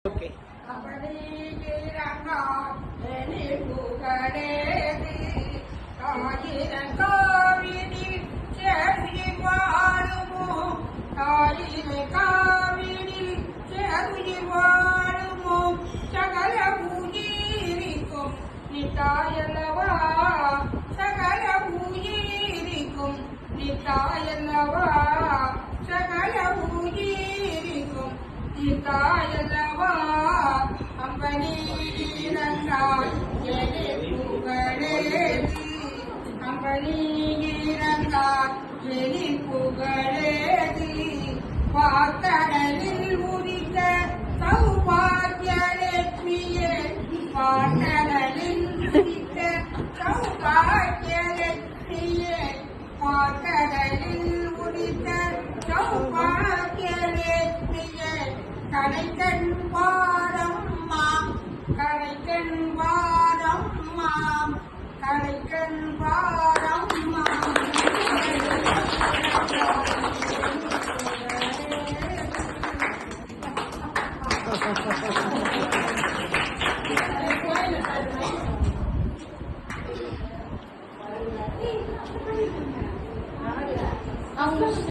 Okay. சகல பூஜீரிக்கும் நித்தாயல்லவா, சகல பூஜீரிக்கும் நித்தாயல்லவா, சகல பூஜீரிக்கும் நித்தாயல்லவா. அம்பனீரங்காய் புகழேதி, அம்பனீரங்காய் எலி புகழேதி. பாத்தடலில் உதித்த சௌபாகியலட்சுமியே, பாட்டடலில் உதித்த சௌபாகியலட்சுமியே, பாட்டடலில் உதித்த சௌபாகியலட்சுமியே. கடைக்கண் பாரம்மா, கடைக்கண் பாரம்மா, கடைக்கண் பாரம்மா. Ha ha ha ha.